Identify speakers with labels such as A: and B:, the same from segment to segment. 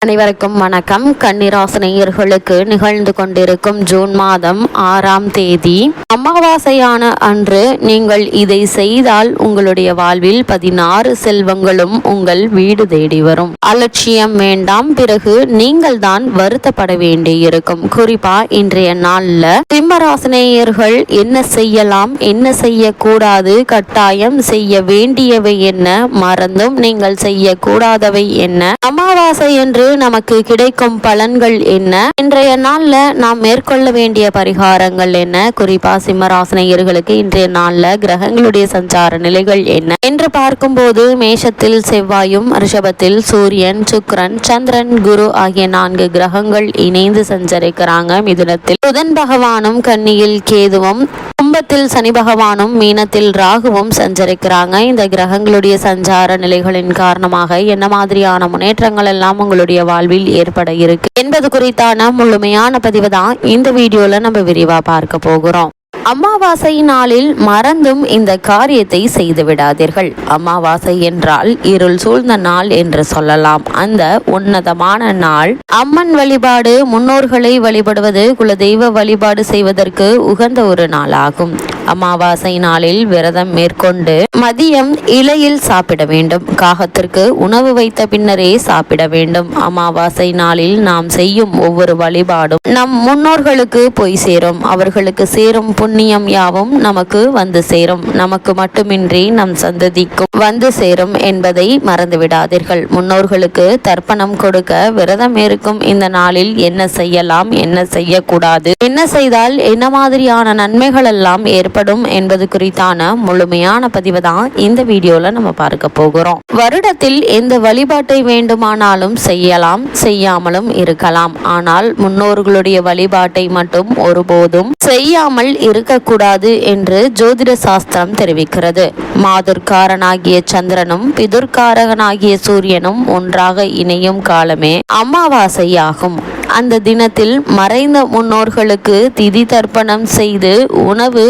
A: அனைவருக்கும் வணக்கம். கன்னிராசினியர்களுக்கு நிகழ்ந்து கொண்டிருக்கும் ஜூன் மாதம் 6ஆம் தேதி அமாவாசையான அன்று நீங்கள் இதை செய்தால் உங்களுடைய வாழ்வில் 16 செல்வங்களும் உங்கள் வீடு தேடி வரும். அலட்சியம் வேண்டாம். பிறகு நீங்கள் தான் வருத்தப்பட வேண்டியிருக்கும். குறிப்பா இன்றைய நாள்ல சிம்மராசினியர்கள் என்ன செய்யலாம், என்ன செய்யக்கூடாது, கட்டாயம் செய்ய வேண்டியவை என்ன, மறந்தும் நீங்கள் செய்யக்கூடாதவை என்ன, அமாவாசை என்று நமக்கு கிடைக்கும் பலன்கள் என்ன, இன்றைய நாள்ல நாம் மேற்கொள்ள வேண்டிய பரிகாரங்கள் என்ன, குறிப்பா சிம்மராசினியர்களுக்கு இன்றைய நாள்ல கிரகங்களுடைய சஞ்சார நிலைகள் என்ன என்று பார்க்கும்போது மேஷத்தில் செவ்வாயும், ரிஷபத்தில் சூரியன், சுக்கிரன், சந்திரன், குரு ஆகிய 4 கிரகங்கள் இணைந்து சஞ்சரிக்கிறாங்க. மிதுனத்தில் புதன் பகவானும், கன்னியில் கேதுவும், கும்பத்தில் சனி பகவானும், மீனத்தில் ராகுவும் சஞ்சரிக்கிறாங்க. இந்த கிரகங்களுடைய சஞ்சார நிலைகளின் காரணமாக என்ன மாதிரியான முன்னேற்றங்கள் எல்லாம் உங்களுடைய வாழ்வில் ஏற்பட இருக்கு என்பது குறித்தான முழுமையான பதிவு தான் இந்த வீடியோல நம்ம விரிவா பார்க்க போகிறோம். அமாவாசை நாளில் மறந்தும் இந்த காரியத்தை செய்து விடாதீர்கள். அமாவாசை என்றால் இருள் சூழ்ந்த நாள் என்று சொல்லலாம். அந்த உன்னதமான நாள் அம்மன் வழிபாடு, முன்னோர்களை வழிபடுவது, குலதெய்வ வழிபாடு செய்வதற்கு உகந்த ஒரு நாளாகும். அமாவாசை நாளில் விரதம் மேற்கொண்டு மதியம் இலையில் சாப்பிட வேண்டும். காகத்திற்கு உணவு வைத்த பின்னரே சாப்பிட வேண்டும். அமாவாசை நாளில் நாம் செய்யும் ஒவ்வொரு வழிபாடும் நம் முன்னோர்களுக்கு போய் சேரும். அவர்களுக்கு சேரும் புண்ணியம் யாவும் நமக்கு வந்து சேரும். நமக்கு மட்டுமின்றி நம் சந்ததிக்கும் வந்து சேரும் என்பதை மறந்துவிடாதீர்கள். முன்னோர்களுக்கு தர்ப்பணம் கொடுக்க விரதம் இருக்கும் இந்த நாளில் என்ன செய்யலாம், என்ன செய்யக்கூடாது, என்ன செய்தால் என்ன மாதிரியான நன்மைகள் எல்லாம் ஏற்படும் என்பது குறித்தான முழுமையான பதிவு தான் இந்த வீடியோல நம்ம பார்க்க போகிறோம். வருடத்தில் எந்த வழிபாட்டை வேண்டுமானாலும் செய்யலாம், செய்யாமலும் இருக்கலாம். ஆனால் முன்னோர்களுடைய வழிபாட்டை மட்டும் ஒருபோதும் செய்யாமல் இருக்கக்கூடாது என்று ஜோதிட சாஸ்திரம் தெரிவிக்கிறது. மாதுர்காரனாகிய சந்திரனும் பிதுர்காரகனாகிய சூரியனும் ஒன்றாக இணையும் காலமே அமாவாசையாகும். அந்த தினத்தில் மறைந்த முன்னோர்களுக்கு திதி தர்ப்பணம் செய்து உணவு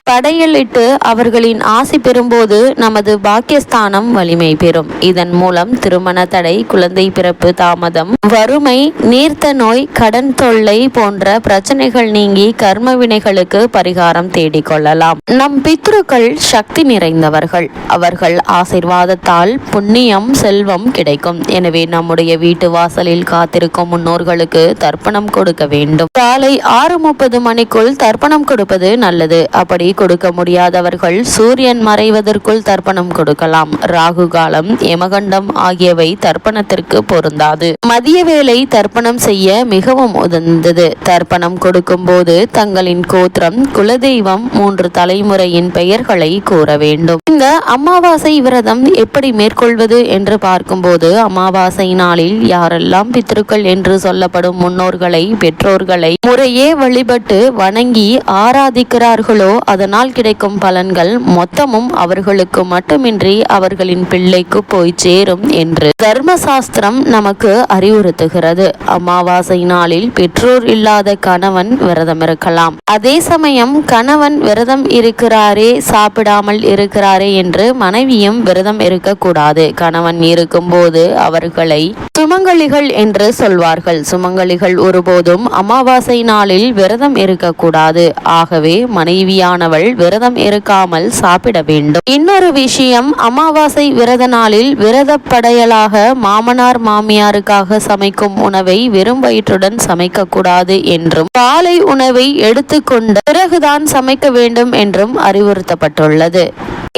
A: படையலிட்டு அவர்களின் ஆசி பெறும்போது நமது பாக்கியஸ்தானம் வலிமை பெறும். இதன் மூலம் திருமண தடை, குழந்தை பிறப்பு தாமதம், வறுமை, நீர்த்த நோய், கடன் தொல்லை போன்ற பிரச்சனைகள் நீங்கி கர்ம வினைகளுக்கு பரிகாரம் தேடிக்கொள்ளலாம். நம் பித்ருக்கள் சக்தி நிறைந்தவர்கள். அவர்கள் ஆசீர்வாதத்தால் புண்ணியம், செல்வம் கிடைக்கும். எனவே நம்முடைய வீட்டு வாசலில் காத்திருக்கும் முன்னோர்களுக்கு தர்ப்பணம் கொடுக்க வேண்டும். காலை 6:30 மணிக்குள் தர்ப்பணம் கொடுப்பது நல்லது. அப்படி கொடுக்க முடியாதவர்கள் சூரியன் மறைவதற்குள் தர்ப்பணம் கொடுக்கலாம். ராகு காலம், யமகண்டம் ஆகியவை தர்ப்பணத்திற்கு பொருந்தாது. மதிய வேளை தர்ப்பணம் செய்ய மிகவும் உதந்தது. தர்ப்பணம் கொடுக்கும் போது தங்களின் கோத்திரம், குலதெய்வம், 3 தலைமுறையின் பெயர்களை கூற வேண்டும். இந்த அமாவாசை விரதம் எப்படி மேற்கொள்வது என்று பார்க்கும்போது அமாவாசை நாளில் யாரெல்லாம் பித்ருக்கள் என்று சொல்லப்படும் முன்னோர்களை, பெற்றோர்களை முறையே வழிபட்டு வணங்கி ஆராதிக்கிறார்களோ அதனால் கிடைக்கும் பலன்கள் மொத்தமும் அவர்களுக்கு மட்டுமின்றி அவர்களின் பிள்ளைக்கு போய் சேரும் என்று தர்மசாஸ்திரம் நமக்கு அறிவுறுத்துகிறது. அமாவாசை நாளில் பெற்றோர் இல்லாத கணவன் விரதம் இருக்கலாம். அதே சமயம் கணவன் விரதம் இருக்கிறாரே, சாப்பிடாமல் இருக்கிறாரே என்று மனைவியும் விரதம் இருக்கக்கூடாது. கணவன் இருக்கும் போது அவர்களை சுமங்கலிகள் என்று சொல்வார்கள். சுமங்கலிகள் ஒருபோதும் அமாவாசை நாளில் விரதம் இருக்கக்கூடாது. ஆகவே மனைவியானவள் விரதம் இருக்காமல் சாப்பிட வேண்டும். இன்னொரு விஷயம், அமாவாசை விரத நாளில் விரத படையலாக மாமனார் மாமியாருக்காக சமைக்கும் உணவை வெறும் வயிற்றுடன் சமைக்க கூடாது என்றும், காலை உணவை எடுத்துக்கொண்ட பிறகுதான் சமைக்க வேண்டும் என்றும் அறிவுறுத்தப்பட்டுள்ளது.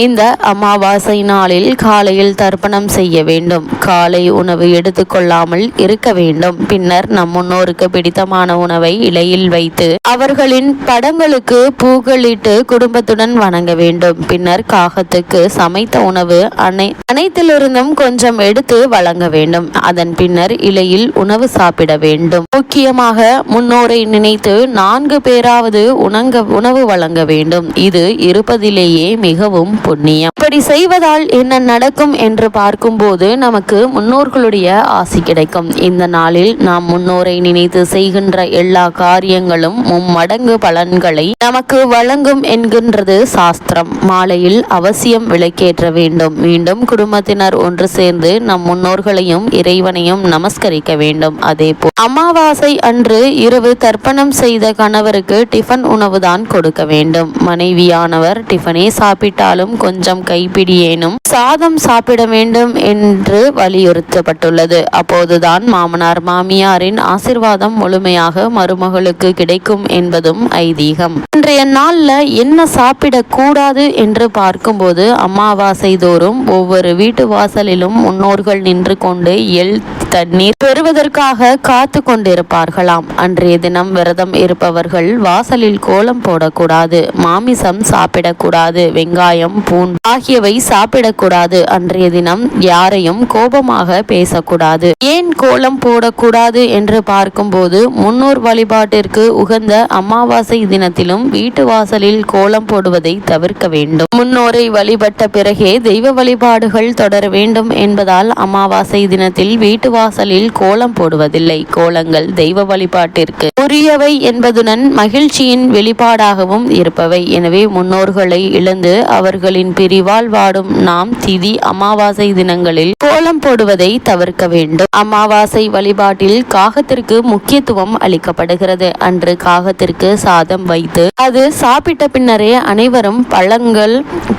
A: இந்த அமாவாசை நாளில் காலையில் தர்ப்பணம் செய்ய வேண்டும். காலை உணவு எடுத்துக்கொள்ளாமல் இருக்க வேண்டும். பின்னர் நம் முன்னோருக்கு பிடித்தமான உணவை இலையில் வைத்து அவர்களின் படங்களுக்கு பூக்களிட்டு குடும்பத்துடன் வணங்க வேண்டும். பின்னர் காகத்துக்கு சமைத்த உணவு அனைத்திலிருந்தும் கொஞ்சம் எடுத்து வழங்க வேண்டும். அதன் பின்னர் இலையில் உணவு சாப்பிட வேண்டும். முக்கியமாக முன்னோரை நினைத்து 4 பேராவது உணவு வழங்க வேண்டும். இது இருப்பதிலேயே மிகவும் புண்ணியம். இப்படி செய்வதால் என்ன நடக்கும் என்று பார்க்கும்போது நமக்கு முன்னோர்களுடைய ஆசி கிடைக்கும். இந்த நாளில் நாம் முன்னோரை முன்னோரை நினைத்து செய்கின்ற எல்லா காரியங்களும் மும்மடங்கு பலன்களை நமக்கு வழங்கும் என்கின்றது சாஸ்திரம். மாலையில் அவசியம் விளக்கேற்ற வேண்டும். மீண்டும் குடும்பத்தினர் ஒன்று சேர்ந்து நம் முன்னோர்களையும் இறைவனையும் நமஸ்கரிக்க வேண்டும். அதேபோல் அமாவாசை அன்று இரவு தர்ப்பணம் செய்த கணவருக்கு டிஃபன் உணவுதான் கொடுக்க வேண்டும். மனைவியானவர் டிஃபனே சாப்பிட்டாலும் கொஞ்சம் கைப்பிடியேனும் சாதம் சாப்பிட வேண்டும் என்று வலியுறுத்தப்பட்டுள்ளது. அப்போதுதான் மாமனார் மாமியாரின் ஆசிர்வாதம் முழுமையாக மருமகளுக்கு கிடைக்கும் என்பதும் ஐதீகம். இன்றைய நாள்ல என்ன சாப்பிடக்கூடாது என்று பார்க்கும்போது அமாவாசை தோறும் ஒவ்வொரு வீட்டு வாசலிலும் முன்னோர்கள் நின்று கொண்டு எள் தண்ணீர் பெறுவதற்காக காத்து கொண்டிருப்பார்களாம். அன்றைய தினம் விரதம் இருப்பவர்கள் வாசலில் கோலம் போடக்கூடாது, மாமிசம் சாப்பிடக்கூடாது, வெங்காயம் பூண்டு ஆகியவை சாப்பிடக்கூடாது. அன்றைய தினம் யாரையும் கோபமாக பேசக்கூடாது. ஏன் கோலம் போடக்கூடாது என்று பார்க்கும்போது முன்னோர் வழிபாட்டிற்கு உகந்த அமாவாசை தினத்திலும் வீட்டு வாசலில் கோலம் போடுவதை தவிர்க்க வேண்டும். முன்னோரை வழிபட்ட பிறகே தெய்வ வழிபாடுகள் தொடர வேண்டும் என்பதால் அமாவாசை தினத்தில் வீட்டு வாசலில் கோலம் போடுவதில்லை. கோலங்கள் தெய்வ வழிபாட்டிற்கு உரியவை என்பதுடன் மகிழ்ச்சியின் வெளிப்பாடாகவும் இருப்பவை. எனவே முன்னோர்களை இழந்து அவர்களின் பிரிவால் வாடும் நாம் திதி அமாவாசை தினங்களில் கோலம் போடுவதை தவிர்க்க வேண்டும். அமாவாசை வழிபாட்டில் காகத்திற்கு முக்கியத்துவம் அளிக்கப்படுகிறது. அன்று காகத்திற்கு சாதம் வைத்து அது சாப்பிட்ட பின்னரே அனைவரும்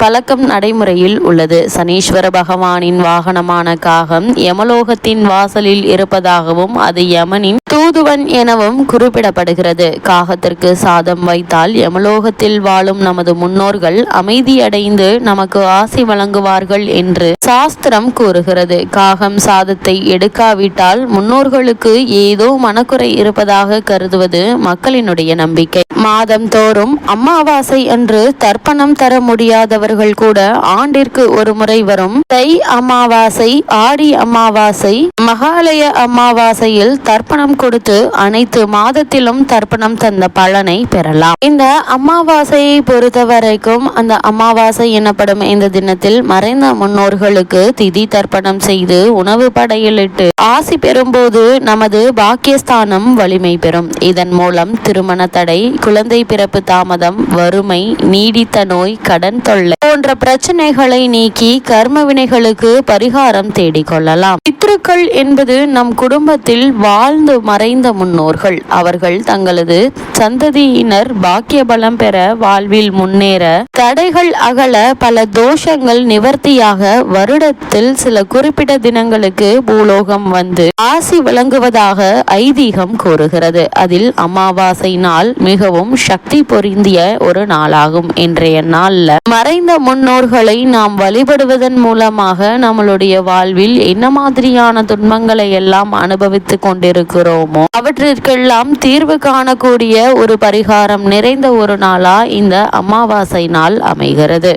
A: பழக்கம் நடைமுறையில் உள்ளது. சனீஸ்வர பகவானின் வாகனமான காகம் யமலோகத்தின் வாசலில் இருப்பதாகவும் அது யமனின் தூதுவன் எனவும் குறிப்பிடப்படுகிறது. காகத்திற்கு சாதம் வைத்தால் யமலோகத்தில் வாழும் நமது முன்னோர்கள் அமைதியடைந்து நமக்கு ஆசி வழங்குவார்கள் என்று சாஸ்திரம் கூறுகிறது. காகம் சாதத்தை எடுக்காவிட்டால் முன்னோர்களுக்கு ஏதோ மனக்குறை இருப்பதாக கருதுவது மக்களினுடைய நம்பிக்கை. மாதம் தோறும் அமாவாசை அன்று தர்ப்பணம் தர முடியாதவர்கள் கூட ஆண்டிற்கு ஒரு முறை வரும் தை அமாவாசை, ஆடி அமாவாசை, மகாலய அமாவாசையில் தர்ப்பணம் கொடுத்து அனைத்து மாதத்திலும் தர்ப்பணம் தந்த பலனை பெறலாம். இந்த அமாவாசையை பொறுத்த வரைக்கும் அந்த அமாவாசை எனப்படும் இந்த தினத்தில் மறைந்த முன்னோர்களுக்கு திதி தர்ப்பணம் செய்து உணவு படையிலிட்டு ஆசி பெறும்போது நமது பாக்கியஸ்தானம் வலிமை பெறும். இதன் மூலம் திருமண தடை, குழந்தை பிறப்பு தாமதம், வறுமை, நீடித்த நோய், கடன் தொல்லை போன்ற பிரச்சனைகளை நீக்கி கர்ம வினைகளுக்கு பரிகாரம் தேடிக்கொள்ளலாம். பித்ருக்கள் என்பது நம் குடும்பத்தில் வாழ்ந்து மறைந்த முன்னோர்கள். அவர்கள் தங்களது சந்ததியினர் பாக்கிய பலம் பெற, வாழ்வில் முன்னேற, தடைகள் அகல, பல தோஷங்கள் நிவர்த்தியாக வருடத்தில் சில குறிப்பிட்ட தினங்களுக்கு பூலோகம் வந்து ஆசி வழங்குவதாக ஐதீகம் கூறுகிறது. அதில் அமாவாசை நாள் மிகவும் சக்தி பொருந்திய ஒரு நாளாகும். இன்றைய நாள்ல மறைந்த முன்னோர்களை நாம் வழிபடுவதன் மூலமாக நம்மளுடைய வாழ்வில் என்ன மாதிரியான துன்பங்களை எல்லாம் அனுபவித்துக் கொண்டிருக்கிறோமோ அவற்றிற்கெல்லாம் தீர்வு காணக்கூடிய ஒரு பரிகாரம் நிறைந்த ஒரு நாளா இந்த அமாவாசை நாள் அமைகிறது.